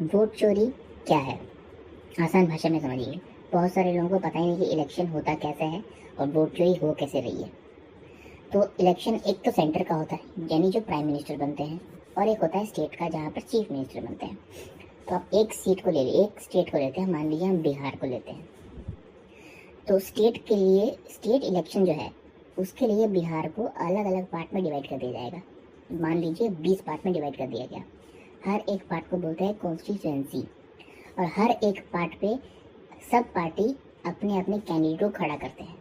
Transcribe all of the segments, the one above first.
Vote चोरी क्या है, आसान भाषा में समझिए। बहुत सारे लोगों को पता ही नहीं कि इलेक्शन होता कैसे है और वोट चोरी हो कैसे रही है। तो इलेक्शन एक तो सेंटर का होता है, यानी जो प्राइम मिनिस्टर बनते हैं, और एक होता है स्टेट का, जहाँ पर चीफ मिनिस्टर बनते हैं। तो आप एक स्टेट को लेते हैं, मान लीजिए हम बिहार को लेते हैं। तो स्टेट इलेक्शन जो है, उसके लिए बिहार को अलग अलग पार्ट में डिवाइड कर दिया जाएगा। मान लीजिए 20 पार्ट में डिवाइड कर दिया गया। हर एक पार्ट को बोलते हैं कॉन्स्टिट्यूएंसी, और हर एक पार्ट पे सब पार्टी अपने अपने कैंडिडेट को खड़ा करते हैं।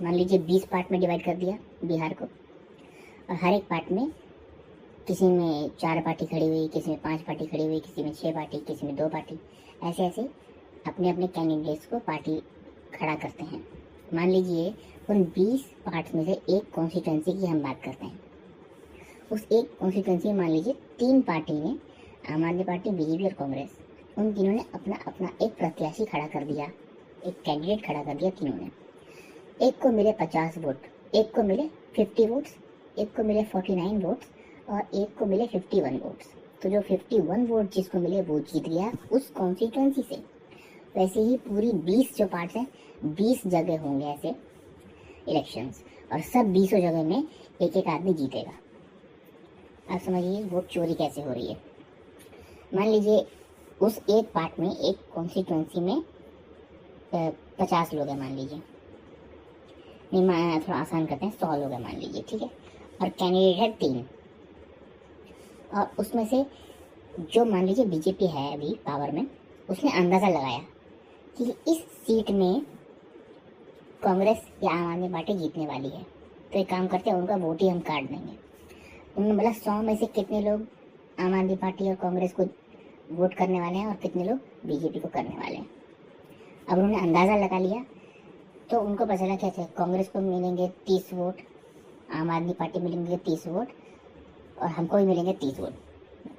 मान लीजिए 20 पार्ट में डिवाइड कर दिया बिहार को, और हर एक पार्ट में किसी में 4 पार्टी खड़ी हुई, किसी में 5 पार्टी खड़ी हुई, किसी में 6 पार्टी, किसी में 2 पार्टी, ऐसे ऐसे अपने अपने कैंडिडेट्स को पार्टी खड़ा करते हैं। मान लीजिए उन 20 पार्ट्स में से एक कॉन्स्टिट्यूंसी की हम बात करते हैं। उस एक कॉन्स्टिट्यूंसी में मान लीजिए 3 पार्टी ने, आम आदमी पार्टी, बीजेपी और कांग्रेस, उन तीनों ने अपना अपना एक प्रत्याशी खड़ा कर दिया, एक कैंडिडेट खड़ा कर दिया तीनों ने। एक को मिले 50 वोट, एक को मिले 50 वोट्स, एक को मिले 49 वोट्स, और एक को मिले 51 वोट्स। तो जो 51 वोट जिसको मिले वो जीत गया उस कॉन्स्टिट्यूंसी से। वैसे ही पूरी 20 जो पार्ट्स हैं, 20 जगह होंगे ऐसे इलेक्शंस, और सब 20 जगह में एक एक आदमी जीतेगा। आप समझिए वोट चोरी कैसे हो रही है। मान लीजिए उस एक पार्ट में, एक कॉन्स्टिट्यूंसी में 50 लोग हैं मान लीजिए, नहीं थोड़ा आसान करते हैं, 100 लोग हैं मान लीजिए, ठीक है। और कैंडिडेट है 3, और उसमें से जो मान लीजिए बीजेपी है अभी पावर में, उसने अंदाज़ा लगाया कि इस सीट में कांग्रेस या आम आदमी पार्टी जीतने वाली है, तो एक काम करते हैं, उनका वोट ही हम काट देंगे। उन्होंने बोला 100 में से कितने लोग आम आदमी पार्टी और कांग्रेस को वोट करने वाले हैं और कितने लोग बीजेपी को करने वाले हैं। अब उन्होंने अंदाज़ा लगा लिया, तो उनको पता चला कैसे कांग्रेस को मिलेंगे 30 वोट, आम आदमी पार्टी मिलेंगे 30 वोट, और हमको भी मिलेंगे 30 वोट,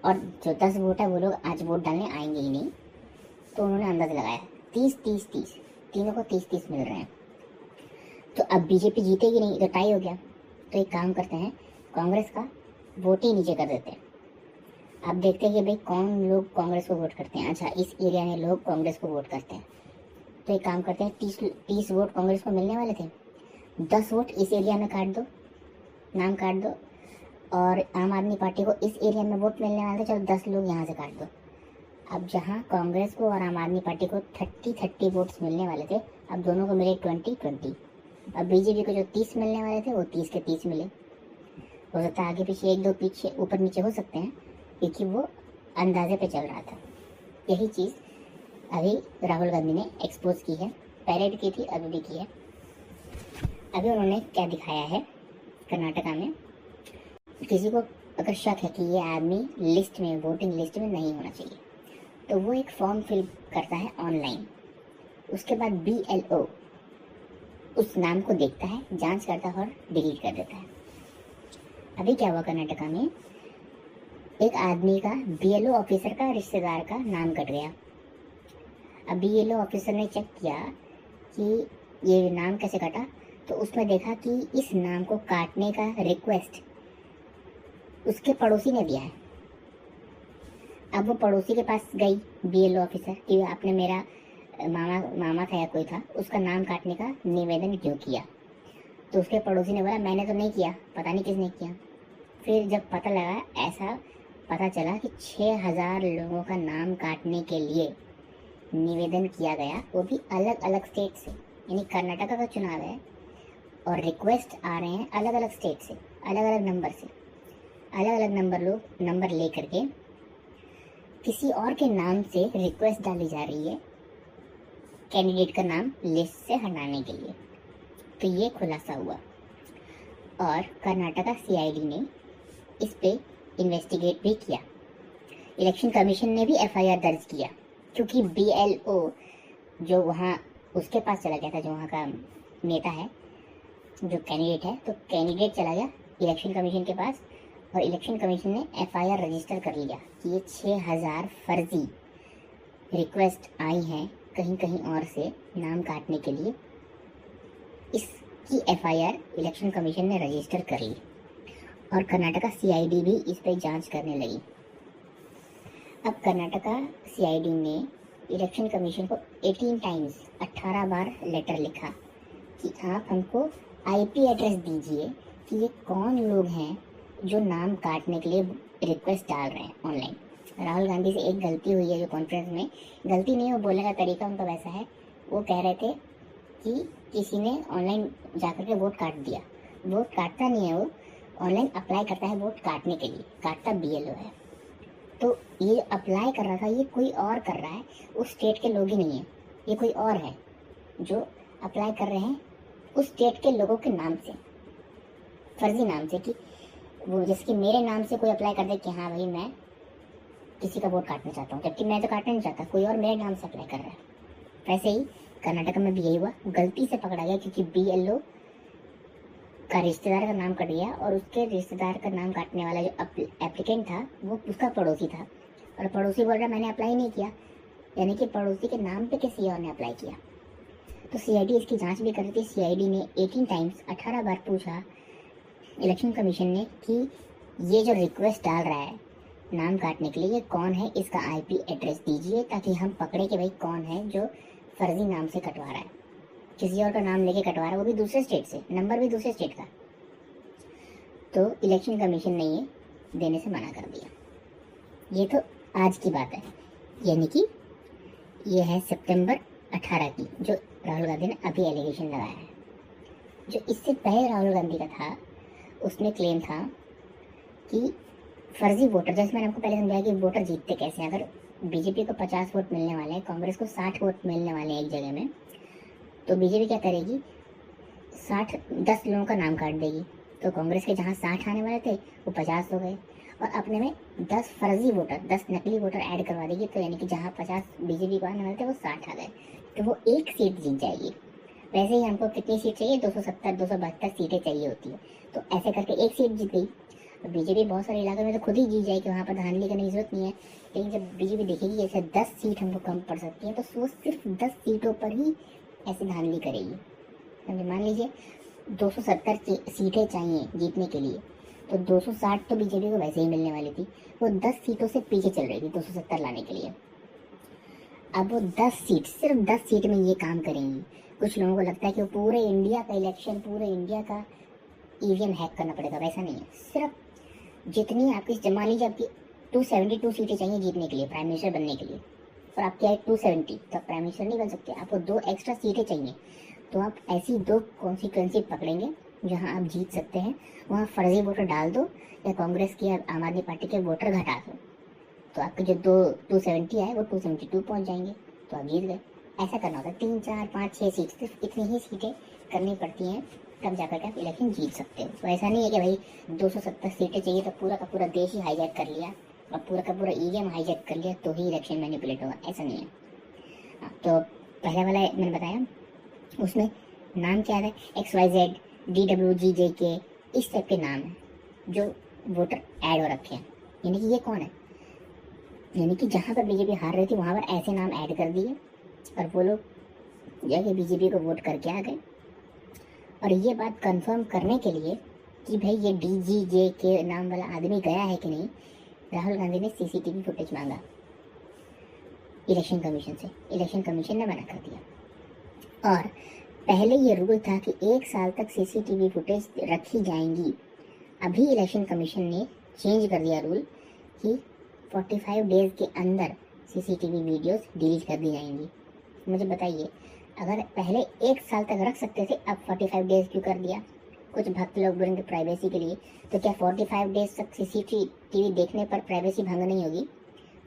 और जो 10 वोट है वो लोग आज वोट डालने आएंगे ही नहीं। तो उन्होंने अंदाज़ा लगाया 30-30-30, तीनों को 30-30 मिल रहे हैं। तो अब बीजेपी जीतेगी नहीं, तो टाई हो गया। तो एक काम करते हैं, कांग्रेस का वोट ही नीचे कर देते हैं। अब देखते हैं कि भाई कौन लोग कांग्रेस को वोट करते हैं। अच्छा, इस एरिया में लोग कांग्रेस को वोट करते हैं, तो एक काम करते हैं, 30 वोट कांग्रेस को मिलने वाले थे, 10 वोट इस एरिया में काट दो, नाम काट दो, और आम आदमी पार्टी को इस एरिया में वोट मिलने वाले थे, चलो 10 लोग यहाँ से काट दो। अब जहाँ कांग्रेस को और आम आदमी पार्टी को 30-30 वोट्स मिलने वाले थे, अब दोनों को मिले 20-20। अब बीजेपी को जो 30 मिलने वाले थे वो 30 के 30 मिले। हो सकता है आगे पीछे 1-2 पीछे ऊपर नीचे हो सकते हैं, क्योंकि वो अंदाजे पे चल रहा था। यही चीज़ अभी राहुल गांधी ने एक्सपोज की है, पहले भी की थी, अभी भी की है। अभी उन्होंने क्या दिखाया है, कर्नाटका में किसी को अगर शक है कि ये आदमी लिस्ट में, वोटिंग लिस्ट में नहीं होना चाहिए, तो वो एक फॉर्म फिल करता है ऑनलाइन। उसके बाद BLO उस नाम को देखता है, जांच करता है और डिलीट कर देता है। अभी क्या हुआ कर्नाटका में, एक आदमी का, BLO ऑफिसर का रिश्तेदार का नाम कट गया। अब BLO ऑफिसर ने चेक किया कि ये नाम कैसे कटा, तो उसमें देखा कि इस नाम को काटने का रिक्वेस्ट उसके पड़ोसी ने दिया है। अब वो पड़ोसी के पास गई BLO ऑफिसर कि आपने मेरा मामा था या कोई था, उसका नाम काटने का निवेदन क्यों किया। तो उसके पड़ोसी ने बोला मैंने तो नहीं किया, पता नहीं किसने किया। फिर जब पता लगा, ऐसा पता चला कि 6000 लोगों का नाम काटने के लिए निवेदन किया गया, वो भी अलग अलग स्टेट से। यानी कर्नाटका का चुनाव है और रिक्वेस्ट आ रहे हैं अलग अलग स्टेट से, अलग अलग नंबर से, अलग अलग नंबर ले करके किसी और के नाम से रिक्वेस्ट डाली जा रही है कैंडिडेट का नाम लिस्ट से हटाने के लिए। तो ये खुलासा हुआ, और कर्नाटका CID ने इस पे इन्वेस्टिगेट भी किया। इलेक्शन कमीशन ने भी FIR दर्ज किया, क्योंकि BLO जो वहाँ उसके पास चला गया था, जो वहाँ का नेता है, जो कैंडिडेट है, तो कैंडिडेट चला गया इलेक्शन कमीशन के पास, और इलेक्शन कमीशन ने FIR रजिस्टर कर लिया कि ये 6000 फर्जी रिक्वेस्ट आई हैं कहीं कहीं और से नाम काटने के लिए। इसकी FIR इलेक्शन कमीशन ने रजिस्टर कर ली, और कर्नाटका CID भी इस पर जांच करने लगी। अब कर्नाटका सीआईडी ने इलेक्शन कमीशन को 18 टाइम्स 18 बार लेटर लिखा कि आप हमको आईपी एड्रेस दीजिए कि ये कौन लोग हैं जो नाम काटने के लिए रिक्वेस्ट डाल रहे हैं ऑनलाइन। राहुल गांधी से एक गलती हुई है जो कॉन्फ्रेंस में, गलती नहीं, वो बोलने का तरीका उनका वैसा है। वो कह रहे थे कि किसी ने ऑनलाइन जाकर के वोट काट दिया। वोट काटता नहीं है, वो ऑनलाइन अप्लाई करता है वोट काटने के लिए, काटता बीएलओ है। तो ये अप्लाई कर रहा था, ये कोई और कर रहा है, उस स्टेट के लोग ही नहीं है, ये कोई और है जो अप्लाई कर रहे हैं उस स्टेट के लोगों के नाम से, फर्जी नाम से, कि वो जैसे कि मेरे नाम से कोई अप्लाई कर दे कि हाँ भाई मैं किसी का वोट काटना चाहता हूँ, जबकि मैं तो काटना नहीं चाहता, कोई और मेरे नाम से अप्लाई कर रहा है। वैसे ही कर्नाटक में भी यही हुआ, गलती से पकड़ा गया क्योंकि बीएलओ का रिश्तेदार का नाम कट गया और उसके रिश्तेदार का नाम काटने वाला जो एप्लीकेंट था वो उसका पड़ोसी था, और पड़ोसी बोल रहा मैंने अप्लाई नहीं किया, यानी कि पड़ोसी के नाम पे किसी और ने अप्लाई किया। तो सीआईडी इसकी जांच भी कर रही थी। सीआईडी ने 18 टाइम्स 18 बार पूछा इलेक्शन कमीशन ने कि ये जो रिक्वेस्ट डाल रहा है नाम काटने के लिए, ये कौन है, इसका आईपी एड्रेस दीजिए ताकि हम पकड़े कि भाई कौन है जो फर्जी नाम से कटवा रहा है, किसी और का नाम लेके कटवा रहा है, वो भी दूसरे स्टेट से, नंबर भी दूसरे स्टेट का। तो इलेक्शन कमीशन ने ये देने से मना कर दिया। ये तो आज की बात है, यानी कि ये है सितंबर 18 की, जो राहुल गांधी ने अभी एलिगेशन लगाया है। जो इससे पहले राहुल गांधी का था, उसमें क्लेम था कि फर्जी वोटर, जैसे मैंने आपको पहले समझाया कि वोटर जीतते कैसे हैं। अगर बीजेपी को 50 वोट मिलने वाले हैं, कांग्रेस को 60 वोट मिलने वाले हैं एक जगह में, तो बीजेपी क्या करेगी, 10 लोगों का नाम काट देगी। तो कांग्रेस के जहाँ 60 आने वाले थे वो 50 हो गए, और अपने में 10 फर्जी वोटर, 10 नकली वोटर ऐड करवा देगी, तो यानी कि जहाँ 50 बीजेपी को आने वाले थे वो 60 आ गए, तो वो एक सीट जीत जाएगी। वैसे ही हमको कितनी सीट चाहिए, 270 272 सीटें चाहिए होती है, तो ऐसे करके एक सीट जीत गई। बीजेपी बहुत सारे इलाके में तो खुद ही जीत जाएगी, वहाँ पर धांधली करने की जरूरत नहीं है। लेकिन जब बीजेपी देखेगी जैसे 10 सीट हमको कम पड़ सकती है, तो वो सिर्फ 10 सीटों पर ही ऐसी धांधली करेगी। समझे, मान लीजिए 270 सीटें चाहिए जीतने के लिए, तो 260 तो बीजेपी को वैसे ही मिलने वाली थी, वो 10 सीटों से पीछे चल रही थी 270 लाने के लिए। अब वो 10 सीट, सिर्फ 10 सीट में ये काम करेंगी। कुछ लोगों को लगता है कि वो पूरे इंडिया का इलेक्शन, पूरे इंडिया का ईवीएम हैक करना पड़ेगा, वैसा नहीं है। सिर्फ जितनी आपकी, मान लीजिए आपकी 272 सीटें चाहिए जीतने के लिए, प्राइम मिनिस्टर बनने के लिए, और आपकी आई 270, तो आप प्राइम मिनिस्टर नहीं बन सकते, आपको 2 एक्स्ट्रा सीटें चाहिए। तो आप ऐसी 2 कॉन्सिक्वेंसी पकड़ेंगे जहां आप जीत सकते हैं, वहां फर्जी वोटर डाल दो या कांग्रेस की आम आदमी पार्टी के वोटर घटा दो, तो आपके जो 270 आए वो 272 पहुंच जाएंगे, तो आप जीत गए। ऐसा करना होता है, 3 4 5 6 सीट, सिर्फ इतनी ही सीटें करनी पड़ती हैं, तब जाकर के आप इलेक्शन जीत सकते हो। तो ऐसा नहीं है कि भाई 270 सीटें चाहिए तो पूरा का पूरा देश ही हाईजैक कर लिया और पूरा का पूरा ईवीएम हाईजैक कर लिया तो ही इलेक्शन मैनिपुलेट होगा, ऐसा नहीं है। तो पहले वाला मैंने बताया, उसमें नाम क्या है, XYZ DWGJK, इस टाइप के नाम है जो वोटर ऐड हो रखे हैं। यानी कि ये कौन है, यानी कि जहाँ पर बीजेपी हार रही थी वहाँ पर ऐसे नाम ऐड कर दिए और वो लोग जाके बीजेपी को वोट करके आ गए। और ये बात कंफर्म करने के लिए कि भाई ये DGJK नाम वाला आदमी गया है कि नहीं, राहुल गांधी ने CCTV फुटेज मांगा इलेक्शन कमीशन से। इलेक्शन कमीशन ने मना कर दिया। और पहले ये रूल था कि 1 साल तक CCTV फुटेज रखी जाएंगी। अभी इलेक्शन कमीशन ने चेंज कर दिया रूल कि 45 डेज के अंदर CCTV वीडियोस डिलीट कर दी जाएंगी। मुझे बताइए, अगर पहले 1 साल तक रख सकते थे, अब 45 डेज क्यों कर दिया? कुछ भक्त लोग बोलेंगे प्राइवेसी के लिए, तो क्या 45 डेज तक CCTV देखने पर प्राइवेसी भंग नहीं होगी?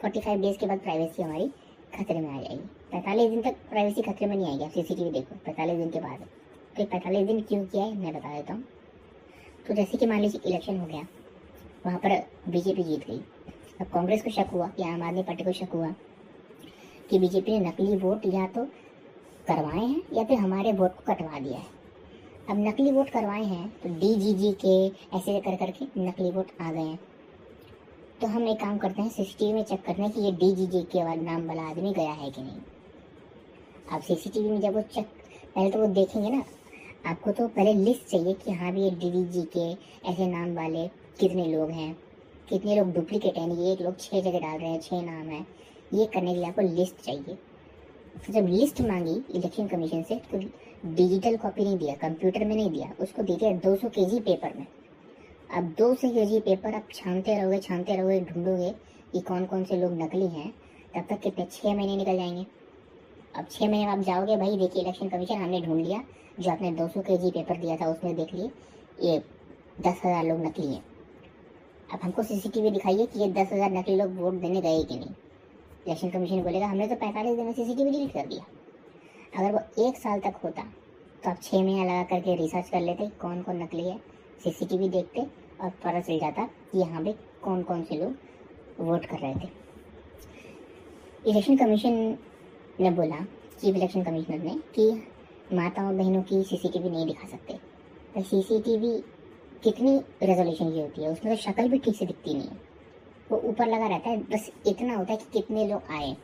45 डेज के बाद प्राइवेसी हमारी खतरे में आ जाएगी। 45 दिन तक प्राइवेसी खतरे में नहीं आएगी, आप CCTV देखो 45 दिन के बाद। तो 45 दिन क्यों किया है मैं बता देता हूँ। तो जैसे कि मान लीजिए इलेक्शन हो गया, वहाँ पर बीजेपी जीत गई। अब कांग्रेस को शक हुआ या आम आदमी पार्टी को शक हुआ कि बीजेपी ने नकली वोट या तो करवाए हैं या फिर हमारे वोट को कटवा दिया है। अब नकली वोट करवाए हैं तो DGJK ऐसे कर करके नकली वोट आ गए हैं। तो हम एक काम करते हैं, CCTV में चेक करते हैं कि ये DGJK वाला नाम वाला आदमी गया है कि नहीं। अब CCTV में जब वो चेक, पहले तो वो देखेंगे ना, आपको तो पहले लिस्ट चाहिए कि हाँ भी ये DGJK ऐसे नाम वाले कितने लोग हैं, कितने लोग डुप्लीकेट हैं, ये एक लोग 6 जगह डाल रहे हैं, 6 नाम है, ये करने के लिए आपको लिस्ट चाहिए। तो जब लिस्ट मांगी इलेक्शन कमीशन से तो डिजिटल कॉपी नहीं दिया, कंप्यूटर में नहीं दिया, उसको दे दिया 200 केजी पेपर में। अब 200 केजी पेपर आप छानते रहोगे, ढूंढोगे कि कौन कौन से लोग नकली हैं, तब तक कितने 6 महीने निकल जाएंगे। अब 6 महीने में आप जाओगे, भाई देखिए इलेक्शन कमीशन हमने ढूंढ लिया, जो आपने 200 केजी पेपर दिया था उसमें देख लिए ये 10,000 लोग नकली हैं। अब हमको सीसीटीवी दिखाइए कि ये 10,000 नकली लोग वोट देने गए कि नहीं। इलेक्शन कमीशन बोलेगा हमने तो 45 दिन में सीसीटीवी डिलीट कर दिया। अगर वो 1 साल तक होता तो आप 6 महीने लगा करके रिसर्च कर लेते कौन कौन नकली है, सीसीटीवी देखते और पता चल जाता कि यहाँ पे कौन कौन से लोग वोट कर रहे थे। इलेक्शन कमीशन ने बोला, चीफ इलेक्शन कमिश्नर ने, कि माताओं बहनों की सीसीटीवी नहीं दिखा सकते। तो सीसीटीवी कितनी रेजोल्यूशन की होती है, उसमें तो शक्ल भी ठीक से दिखती नहीं है, वो ऊपर लगा रहता है, बस इतना होता है कि कितने लोग आए।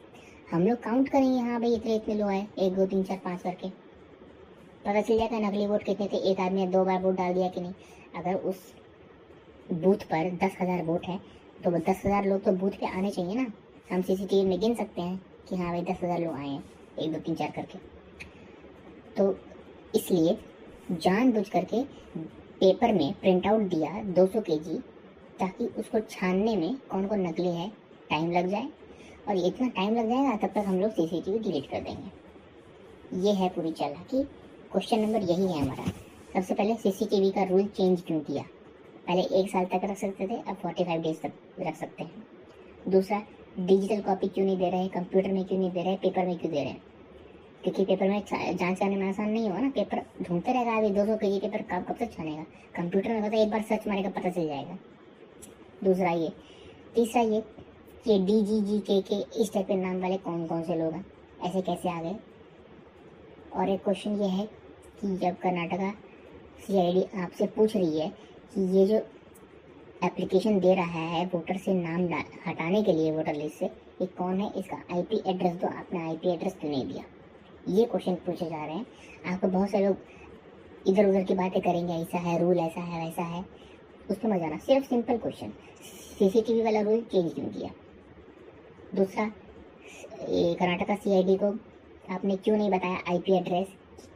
हम लोग काउंट करेंगे, हाँ भाई इतने लोग आए, 1 2 3 4 5 करके पता चल जाएगा नकली वोट कितने थे, एक आदमी ने 2 बार वोट डाल दिया कि नहीं। अगर उस बूथ पर 10,000 वोट है तो 10,000 लोग तो बूथ पे आने चाहिए ना। हम सीसीटीवी में गिन सकते हैं कि हाँ भाई 10,000 लोग आए हैं 1 2 3 4 करके। तो इसलिए जानबूझ करके पेपर में प्रिंट आउट दिया 200 केजी, ताकि उसको छानने में कौन कौन नकली है टाइम लग जाए, और इतना टाइम लग जाएगा तब तक हम लोग सीसीटीवी डिलीट कर देंगे। ये है पूरी चालाकी। क्वेश्चन नंबर यही है हमारा। सबसे पहले सीसीटीवी का रूल चेंज क्यों किया? पहले 1 साल तक रख सकते थे, अब 45 डेज तक रख सकते हैं। दूसरा, डिजिटल कॉपी क्यों नहीं दे रहे, कंप्यूटर में क्यों नहीं दे रहे, पेपर में क्यों दे रहे हैं? क्योंकि पेपर में जांच करने में आसान नहीं होगा ना, पेपर ढूंढते रहेगा अभी 200 केजी पेपर कब तक छानेगा। कंप्यूटर में पता एक बार सर्च मारेगा पता चल जाएगा। दूसरा ये। तीसरा ये कि DGGK इस टाइप के नाम वाले कौन कौन से लोग हैं, ऐसे कैसे आ गए? और एक क्वेश्चन ये है कि जब कर्नाटका CID आपसे पूछ रही है कि ये जो एप्लीकेशन दे रहा है वोटर से नाम हटाने के लिए वोटर लिस्ट से, ये कौन है, इसका IP एड्रेस दो, आपने IP एड्रेस क्यों नहीं दिया? ये क्वेश्चन पूछे जा रहे हैं। आपको बहुत सारे लोग इधर उधर की बातें करेंगे, ऐसा है रूल, ऐसा है वैसा है, उसमें मत जाना। सिर्फ सिंपल क्वेश्चन, सीसीटीवी वाला रूल चेंज क्यों किया? दूसरा, कर्नाटका CID को आपने क्यों नहीं बताया IP एड्रेस,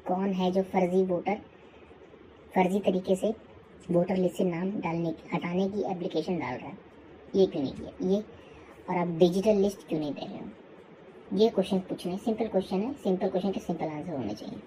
कौन है जो फर्जी तरीके से वोटर लिस्ट से नाम हटाने की एप्लीकेशन डाल रहा है, ये क्यों नहीं किया? ये, और आप डिजिटल लिस्ट क्यों नहीं दे रहे हो? ये क्वेश्चन पूछने, सिंपल क्वेश्चन है, सिंपल क्वेश्चन के सिंपल आंसर होने चाहिए।